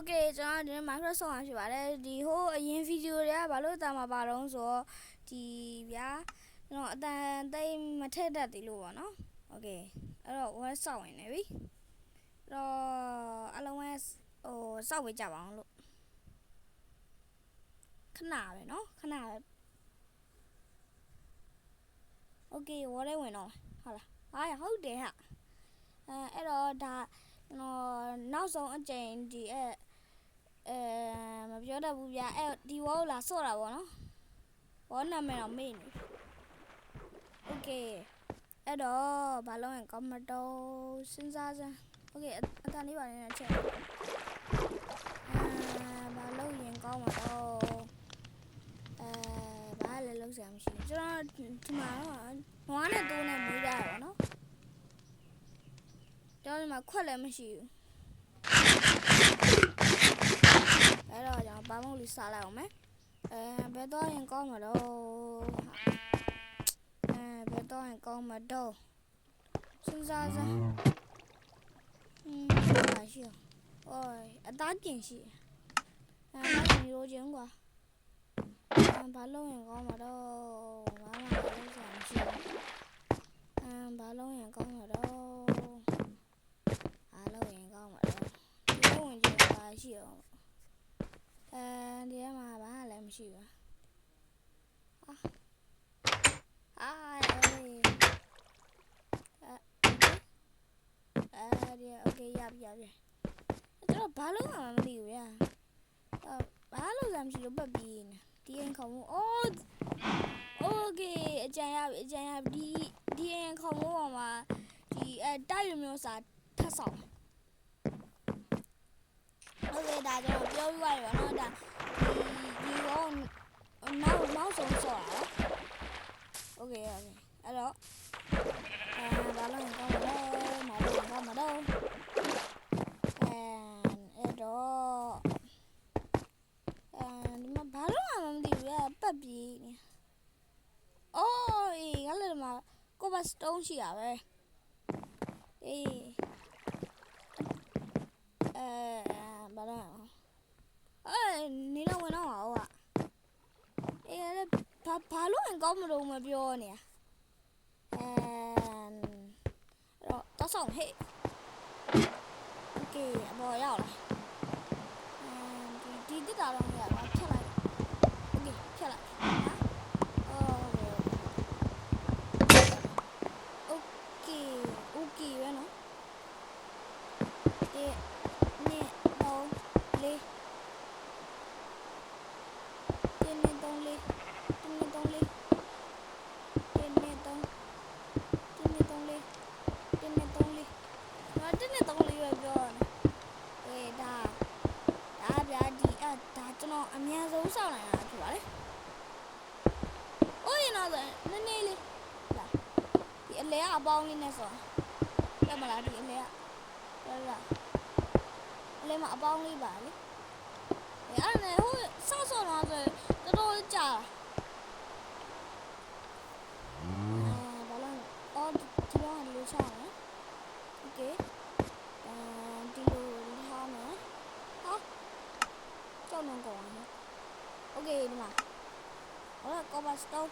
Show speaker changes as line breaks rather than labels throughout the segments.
Okay ကျွန်တော်ဒီ Microsoft ဆောင်ရှိပါတယ်ဒီဟိုအရင်ဗီဒီယိုတွေကဘာလို့တာမှာပါတော့ဆိုတော့ဒီဗျာကျွန်တော်အတန်သိမထက်တတ်သေးလို့ပေါ့နော် Okay အဲ့တော့ web ဆောက်ဝင်နေပြီအဲ့တော့အလုံးဝဆောက်ဝေးကြပါအောင်လို့ခဏပဲနော်ခဏပဲ Okay ဝါရဲဝင်တော့ဟုတ်လားဟုတ်တယ်ဟာအဲ့တော့ဒါကျွန်တော်နောက်ဆုံးအကြိမ်ဒီမပြောတတ်ဘူးဗျာဒီဝေါ်လာဆော့တာပေါ့နော်ဝေါ်နာမည်တော့မေ့နေ Okay အဲ့တော့ဘာလို့ရင်ကောင်းမတော့စဉ်းစားစမ်း Okay အတန်လေးပါနေချက်ဘာလို့ရင်ကောင်းမတော့ဘာလဲလုံးစရာမရှိဘူးကျွန်တော်ဒီမှာတော့နွားနဲ့တိုးနဲ့မွေးကြရပါတော့ကျွန်တော်ဒီမှာခွက်လည်းမရှိဘူးအဲ့တော့ကျွန်တော်ဘာမှမလုပ်စားလိုက်အောင်မယ်ဘယ်တော့ရင်ကောင်းမှာတော့ဘယ်တော့ရင်ကောင်းမှာတော့စဉ်းစားစမ်းဘာရှိအသားကျင်ရှိဘာလို့ချင်းကွာဘာလို့ရင်ကောင်းမှာတော့ဘာမှမလုပ်စရာမရှိဘူးဘာလို့ရင်ကောင်းမှာတော့ဘာလို့ရင်ကောင်းမှာတော့ဒီဝင်ကြပါရှိအောင်ဒီမှာဘာလည်းမရှိဘူးOkay ရပြီကျွန်တော်ဘာလို့မှမသိဘူးဗျာဘာလို့လဲမရှိလို့ပတ်ပြီးနေဒီရင်ခေါင်းမို့Okay အကြံရပြီဒီရင်ခေါင်းမို့ပေါ်မှာဒီတိုက်ရမျိုးစာထပ်ဆောင်Okay ဒါကျွန်တော်ပြောပြရပါတော့ဒါဒီရောနောက်ဆုံးဆော့တာ Okay အဲ့တော့ဘာလို့ရင်ကောင်းမလဲမတော့အဲ့တော့ဒီမှာဘာလို့မှမသိဘူးပတ်ပြီးနေငါလည်းမှာကိုပါစတုံးရှိရပဲဘာလို့နေတော့ဝင်တော့ဟာဘာလို့ရင်ကောင်းမလို့မပြောနေတော့ဆောင်ဟဲ့ Okay အပေါ်ရောက်လာဒီတက်တာတော့မရဘူးဖြတ်လိုက် Okay ဖြတ်လိုက်Okay ပဲနော်ဒီနေတော့လေးဒီနေတော့လေးကျွန်တော်အများဆုံးစောင့်နိုင်တာဖြစ်ပါလေရင်တော့နည်းနည်းလေးလာဒီအလဲအပေါင်းလေးနဲ့ဆိုပြမလားဒီအလဲအလဲမှာအပေါင်းလေးပါလေအဲ့ဒါနဲ့ဟိုဆော့တော့ဆိုတော်တော်ကြာဘာလို့ဒီတော့လူချအောင် Okay ဒီလိုထားမယ်ကြောက်နေကုန်အောင် Okay ဒီမှာကောပါစတောက်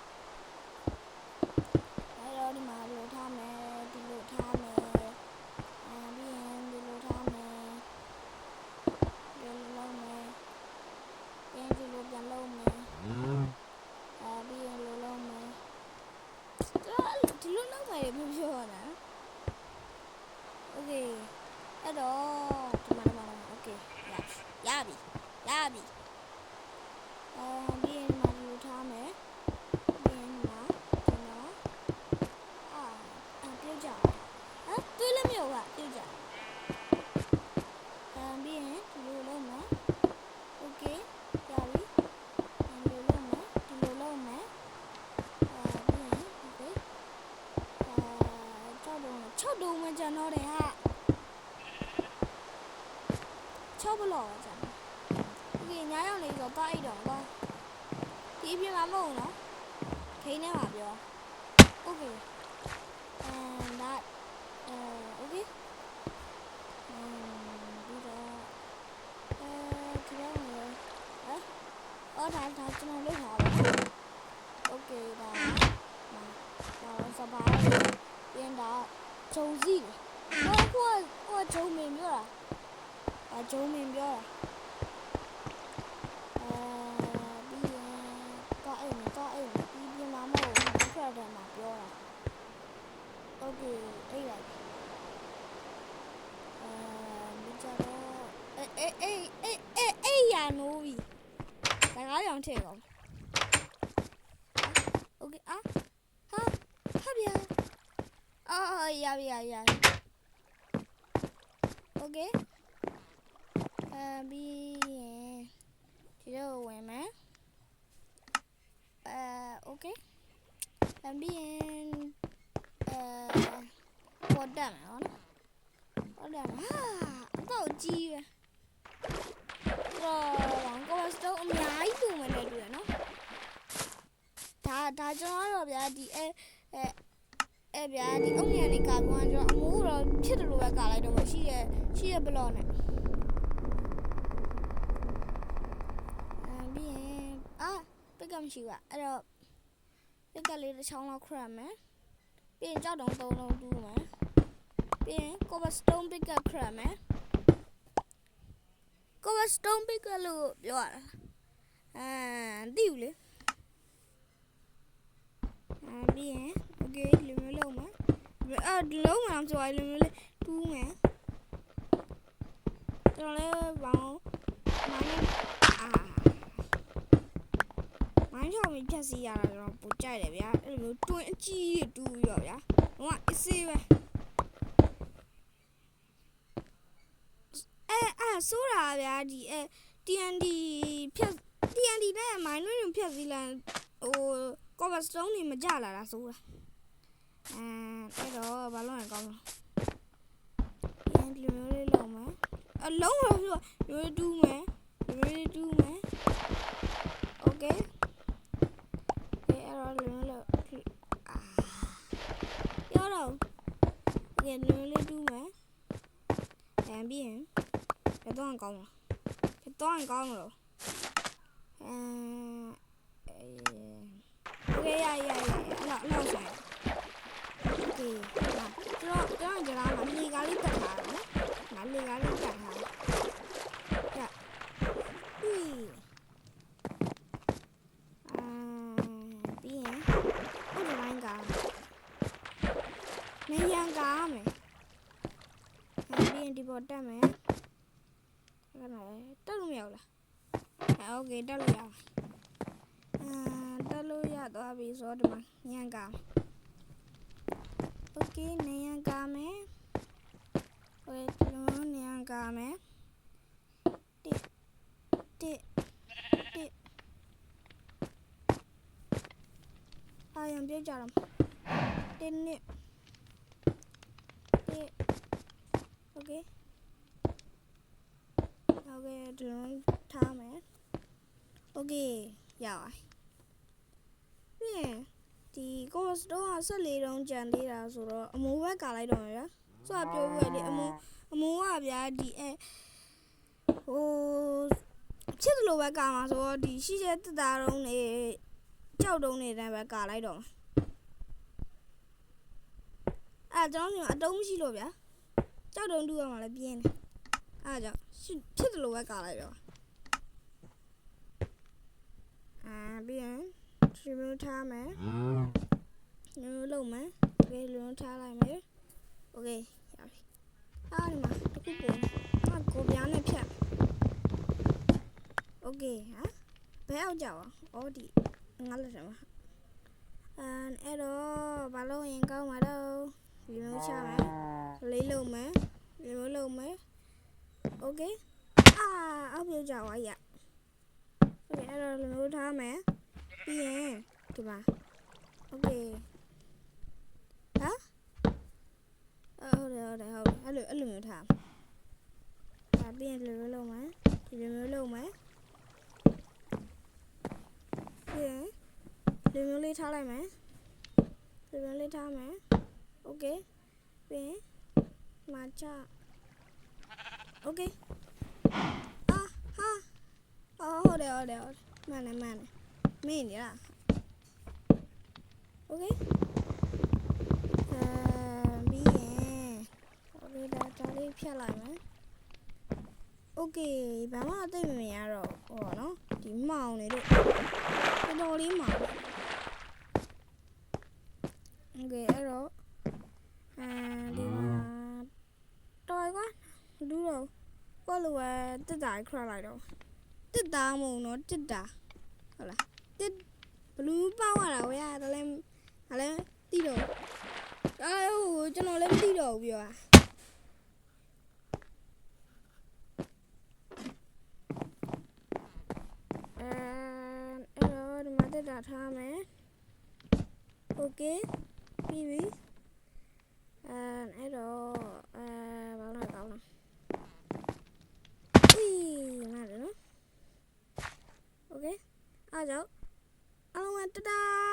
အဲ့တော့ဒီမှာလိုထားမယ်ဒီလိုထားမယ်ပြီးရင်ဒီလိုထားမယ်ဒီလိုလုပ်မယ်ပြန်ဒီလိုပြန်လုပ်မယ်ပြီးရင်လိုလုပ်မယ်ဒီလိုလုပ်မယ်ပြောတာ Okay အဲ့တော့ဒီမှာ Okay ရပြီပြီးရင်မှာလိုထားမယ်ပြီးရင်မှာကျွန်တော်ပြုတ်ကြတွေးလည်းမရဘူးပြုတ်ကြပြီးရင်ဒီလိုလုပ်မယ် Okay ရပြီဒီလိုလုပ်မယ်ပြီးရင် Okay 6တုံးမှကျွန်တော်တယ်ဟာ6ဘလော့ကြာOkay ညာရောက်နေဆိုတော့အိတ်တော့ကွာဒီအပြင်မှာမဟုတ်နော်ခိန်းထဲမှာပြော Okay that Okay ပြီးတော့ ဒါကျွန်တော်လုပ်ထားပါโอเคဒါစပါးပြင်တာဂျုံစီဟိုဂျုံမင်းပြောတာဂျုံမင်းပြောတာပြီးရင်ကအိမ်ပြီးပြင်မှာမဟုတ်ဘူးဖက်တယ်မှာပြောတာโอเคအဲ့ဒါဒီကြတော့အေးရနိုးပြီဒါကားရောင်ထည့်ကောโอเคဟာဗျာရโอเคပြီးရင်ဒီတော့ဝင်မယ်โอเคပြီးရင်ပေါ်တက်မယ်ဟုတ်တယ်တော့ကြီးပဲတော့စတော့အများကြီးပုံမနဲ့တွေ့ရနော်ဒါကျွန်တော်တော့ဗျာဒီဗျာဒီအုံမြန်နေကကွန်ကျွန်တော်အမိုးတော့ဖြစ်တယ်လို့ပဲကာလိုက်တော့မရှိရဘလော့နဲ့ပြီးရင်ပက်ကမရှိဘူးအဲ့တော့ပက်ကလေးတစ်ချောင်းလောက်ခရမယ်ပြီးရင်ကြောက်တုံး3လုံးတူးမယ်ပြီးရင် cobblestone pick up ခရမယ် cobblestone pick up လို့ပြောရတာသိဘူးလေပြီးရင် okay လူမျိုးလုံးမယ်ဒီလုံးမှဆိုရင်လူမျိုးလေးတူးမယ်ကျွန်တော်လည်းဘောင်းမိုင်းချောင်းဖြတ်စီရတာကျွန်တော်ပိုကြိုက်တယ်ဗျာအဲ့လိုမျိုးတွင်းအကြီးတူးရောဗျာဟိုကအစ်စေးပဲဆိုးတာဗျာဒီ TNT နဲ့မိုင်းတွင်းဖြတ်စီလန်ဟို cobblestone တွေမကြလာတာဆိုးတာအဲ့တော့ဘာလို့လဲကောင်းလားဒီလိုမျိုးလေးလုံးမယ်အလုံးတော့ဆိုရိုးတူးမယ်โอเคအဲ့တော့လူမျိုးလေးပြောတော့ဒီလူမျိုးလေးတူးမယ်ပြီးရင်ဘယ်တော့ကောင်းလို့โอเคရလောက်ဆိုင်โอเคကျွန်တော်ကြလားမလေကားလေးတက်ထားတယ်နော်လေကားလေးတက်ထားတယ်ရပြီးရင်ဒီလိုင်းကနေရန်ကားမယ်ပြီးရင်ဒီပေါ်တက်မယ်အဲ့ဒါတက်လို့မရဘူးလားโอเคတက်လို့ရပါတက်လို့ရသွားပြီဆိုတော့ဒီမှာညံကာโอเคညံကာမယ်ဟိုညံကာမယ်တစ်အာရုံပြကြတော့တစ်နှစ်โอเคဒီလိုထားမယ်โอเคရပါပြီဒီ cobblestone က14တုံးကြံသေးတာဆိုတော့အမိုးဘက်ကာလိုက်တော့မယ်ဗျာဆိုတော့ပြောပြရလေအမိုးကဗျာဒီဟိုချစ်တယ်လို့ပဲကာမှာဆိုတော့ဒီရှိတဲ့တက်တာတုံးနေကြောက်တုံးနေတဲ့ပဲကာလိုက်တော့ကျွန်တော်အတုံးမရှိလို့ဗျာကြောက်တုံးတူရမှာလည်းပြင်းတယ်အဲ့ကြောင့်ဖြစ်တယ်လို့ပဲကာလိုက်တော့ပြီးရင်ဒီလိုထားမယ်ဒီလိုလုပ်မယ်โอเคဒီလိုထားလိုက်မယ်โอเคရပြီဒီမှာတစ်ခုပုံကိုပြားနဲ့ဖြတ်โอเคဘယ်အောင်ကြောက်ဒီငါလက်ထမှာအဲ့တော့ဘာလို့ရင်ကောင်းမှာတော့ဒီလိုချမယ်လေးလုံးမယ်ဒီလိုလုပ်မယ်โอเคအောက်ပြောကြပါရโอเคအဲ့တော့ဒီလိုထားမယ်ပြီးရင်ဒီမှာโอเคဟုတ်တယ်အဲ့လိုမျိုးထားပြီးရင်ဒီလိုလုပ်မယ်ပြီးရင်ဒီလိုမျိုးလေးထားလိုက်မယ်โอเคပြီးရင်မာချโอเคဟုတ်တယ် မှန်တယ်မင်းနေလားโอเคပြီးရင်โอเคဒါလေးဖြတ်လိုက်မယ်โอเคဘာမှအသိမမြင်ရတော့ဟောနော်ဒီမောင်နေလို့တော်လေးမောင်โอเคအဲ့တော့ဒီမှာတော်ကွာလူတော့ကိုလိုပဲတက်တာခရလိုက်တော့တက်တာမုံတော့တက်တာဟုတ်လားတက်ဘလူးပေါက်ရတာဝဲရတယ်လဲတီးတော့ဟိုကျွန်တော်လည်းမတီးတော့ဘူးပြောတာအဲ့တော့ဒီမှာတက်တာထားမယ်โอเคပြီးပြီအဲ့တော့ဘာလို့ကောင်းလဲအေးမှန်တယ်နော်โอเคအားကြောင့်အားလုံးတတား